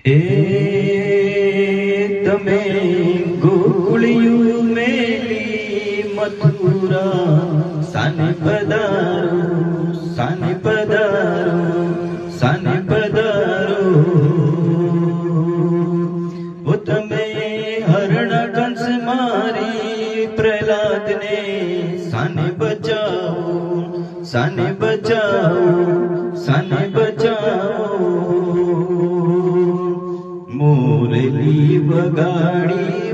એ તમે ગોકુળિયું મેલી મથુરા સાને પધારો, સાને પધારો, સાને પધારો. ઓ તમે હરણ કંસ મારી પ્રહલાદને સાને બચાવો, સાને બચાવો, સાને બચાવો. મોરલી વગાડી